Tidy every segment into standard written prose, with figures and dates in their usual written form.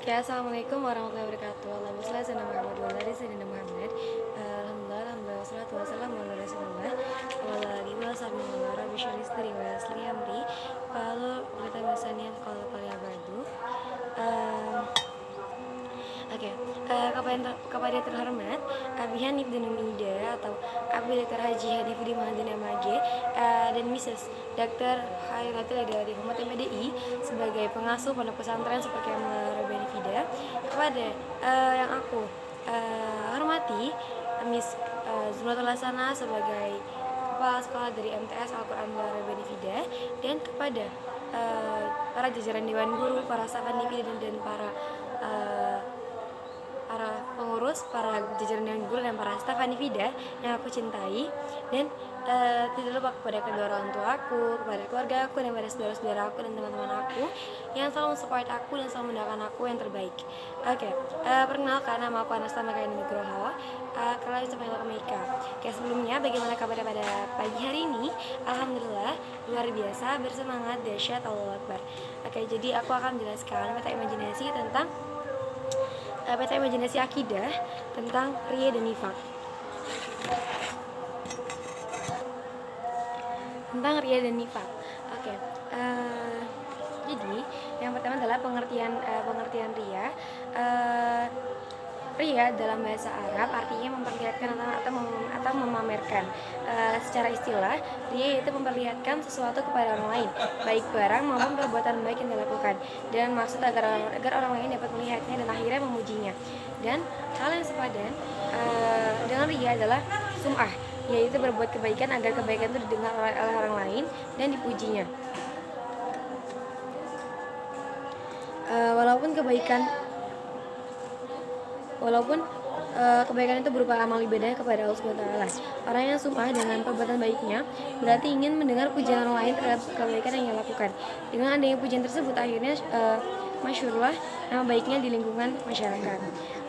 Oke, assalamualaikum warahmatullahi wabarakatuh. Alhamdulillah, sayyidina Muhammad wa ala sayyidina Muhammad. Alhamdulillah, wassalatu wassalamu ala rasulillah wa ala alihi wa sahbihi wa ala rabbi syrah sadri wa yassir li amri. Kalau kita misalnya kalau kalian badu Oke, kepada terhormat Abi Hanif dan Umida atau Abi Dr. Haji Hadi Budi Mahadin MAG dan Mrs. Dr. Hairatul dari Humat MPDI sebagai pengasuh pondok pesantren seperti Rabbani Fida kepada yang aku hormati Miss Zumratul Lasana sebagai kepala sekolah dari MTS Al-Quran Rabbani Fida dan kepada para jajaran Dewan Guru, para Safandipi dan para pengurus, para jajaran Dewan Guru dan para staf Hanifida yang aku cintai, dan tidak lupa kepada kedua orang tua aku, kepada keluarga aku, dan kepada saudara-saudara aku dan teman-teman aku yang selalu support aku dan selalu mendoakan aku yang terbaik. Oke, perkenalkan, nama aku Anasta Makaini Nugroho, kalau bisa panggil aku Meika. Oke, sebelumnya bagaimana kabar pada pagi hari ini? Alhamdulillah, luar biasa, bersemangat, dahsyat, Allahu Akbar. Oke, jadi aku akan menjelaskan peta imajinasi tentang peta imajinasi akidah tentang riya dan nifak. Tentang riya dan nifak. Oke. Jadi yang pertama adalah pengertian riya. Riya dalam bahasa Arab artinya memperlihatkan atau memamerkan. Secara istilah, riya itu memperlihatkan sesuatu kepada orang lain, baik barang maupun perbuatan baik yang dilakukan, dan maksud agar orang lain dapat melihatnya dan akhirnya memujinya. Dan hal yang sepadan dengan riya adalah sum'ah, yaitu berbuat kebaikan agar kebaikan itu didengar oleh orang lain dan dipujinya. Walaupun kebaikan itu berupa amal ibadah kepada Allah Subhanahu wa taala. Orang yang sum'ah dengan perbuatan baiknya berarti ingin mendengar pujian orang lain terhadap kebaikan yang ia lakukan. Dengan adanya pujian tersebut akhirnya masyhurlah nama baiknya di lingkungan masyarakat.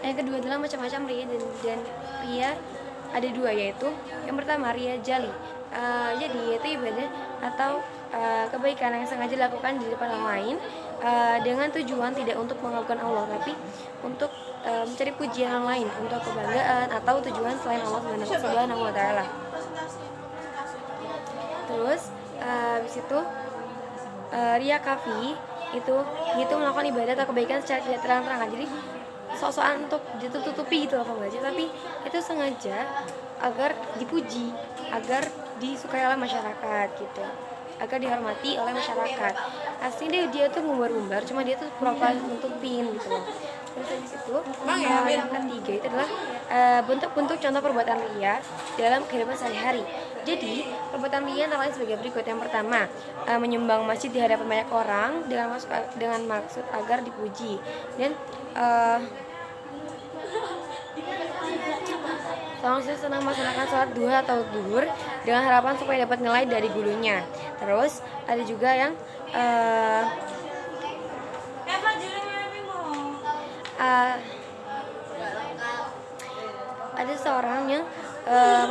Yang kedua adalah macam-macam riya dan riya ada dua, yaitu yang pertama riya jali. Jadi yaitu ibadah atau kebaikan yang sengaja dilakukan di depan orang lain dengan tujuan tidak untuk mengagungkan Allah, tapi untuk mencari pujian orang lain, untuk kebanggaan atau tujuan selain Allah Subhanahu wa taala. Terus habis itu riya kafi itu melakukan ibadah atau kebaikan secara tidak terang-terangan. Jadi sok-sokan untuk ditutupi gitu loh, tapi itu sengaja agar dipuji, agar disukai oleh masyarakat gitu, agar dihormati oleh masyarakat. Aslinya dia tuh ngumbar-ngumbar, cuma dia tuh pura-pura nutupin gitu loh. Terus habis itu yang ketiga itu adalah bentuk-bentuk contoh perbuatan riya dalam kehidupan sehari-hari. Jadi perbuatan riya antara lain sebagai berikut. Yang pertama, menyumbang masjid di hadapan banyak orang dengan maksud agar dipuji, dan seorang siswa senang melaksanakan sholat duha atau duhur dengan harapan supaya dapat nilai dari gurunya. Terus ada juga yang ada seorang yang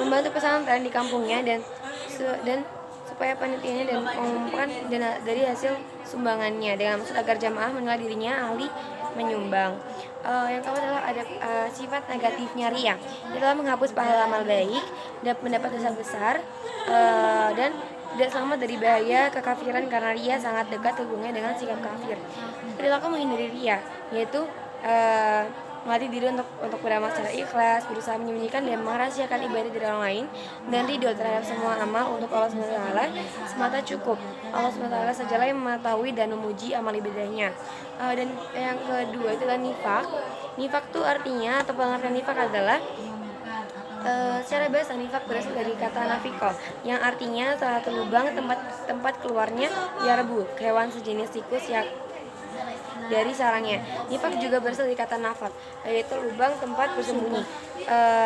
membantu pesantren di kampungnya dan supaya panitianya dan mengumpulkan dana dari hasil sumbangannya dengan maksud agar jamaah menilai dirinya ahli menyumbang. Yang keempat adalah ada sifat negatifnya riya. Dia telah menghapus pahala amal baik, dapat mendapat dosa besar, dan tidak selamat dari bahaya kekafiran karena riya sangat dekat hubungannya dengan sikap kafir. Perilaku menghindari riya, yaitu melatih diri untuk beramal secara ikhlas, berusaha menyembunyikan dan merahasiakan ibadah dari orang lain, dan ridho terhadap semua amal untuk Allah SWT semata cukup. Allah SWT sajalah yang mengetahui dan memuji amal ibadahnya. Dan yang kedua itu adalah nifak. Nifak itu artinya atau pengertian nifak adalah secara bahasa nifak berasal dari kata nafiko yang artinya salah satu lubang tempat keluarnya yarbu, hewan sejenis tikus yang dari sarangnya. Nifak juga berasal dari kata nafak, yaitu lubang tempat bersembunyi.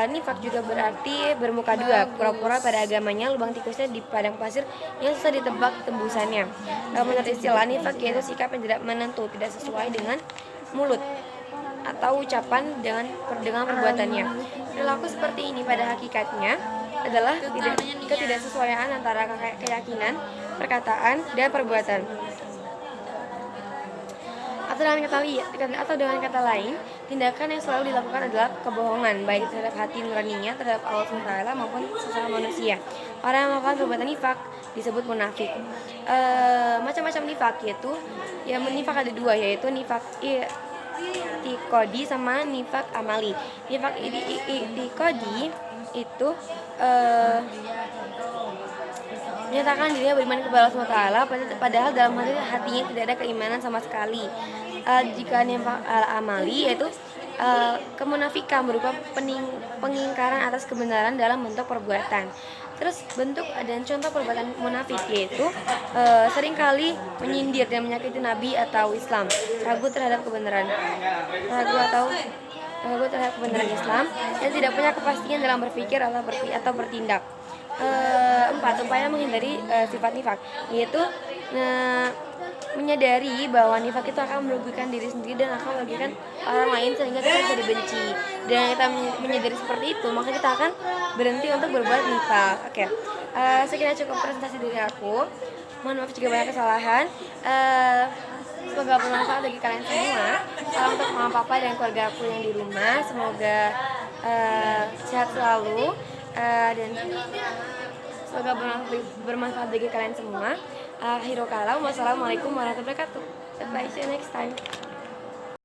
Nifak juga berarti bermuka dua, pura-pura pada agamanya, lubang tikusnya di padang pasir yang susah ditebak tembusannya. Menurut istilah nifak yaitu sikap yang tidak menentu, tidak sesuai dengan mulut atau ucapan dengan perbuatannya. Perilaku seperti ini pada hakikatnya adalah ketidaksesuaian antara keyakinan, perkataan, dan perbuatan. Atau dengan kata lain, tindakan yang selalu dilakukan adalah kebohongan, baik terhadap hati nuraninya, terhadap Allah SWT maupun sesama manusia. Orang yang melakukan perbuatan nifak disebut munafik. Macam-macam nifak yaitu, ya nifak ada dua, yaitu nifak i'tiqadi sama nifak amali. Nifak i'tiqadi itu menyatakan dirinya beriman kepada Allah SWT, padahal dalam hatinya tidak ada keimanan sama sekali. Jika nifak amali yaitu kemunafikan berupa pengingkaran atas kebenaran dalam bentuk perbuatan. Terus bentuk dan contoh perbuatan munafik yaitu seringkali menyindir dan menyakiti Nabi atau Islam, ragu terhadap kebenaran Islam, dan tidak punya kepastian dalam berpikir atau bertindak. 4. Upaya menghindari sifat nifak yaitu menyadari bahwa nifak itu akan merugikan diri sendiri dan akan merugikan orang lain sehingga kita bisa dibenci. Dan kita menyadari seperti itu, maka kita akan berhenti untuk berbuat nifak. Oke. Sekian cukup presentasi dari aku. Mohon maaf jika banyak kesalahan. Semoga bermanfaat bagi kalian semua. Salam untuk mama papa dan keluarga aku yang di rumah. Semoga sehat selalu dan semoga bermanfaat bagi kalian semua. Akhirul kalam, wassalamualaikum warahmatullahi wabarakatuh. Bye, see you next time.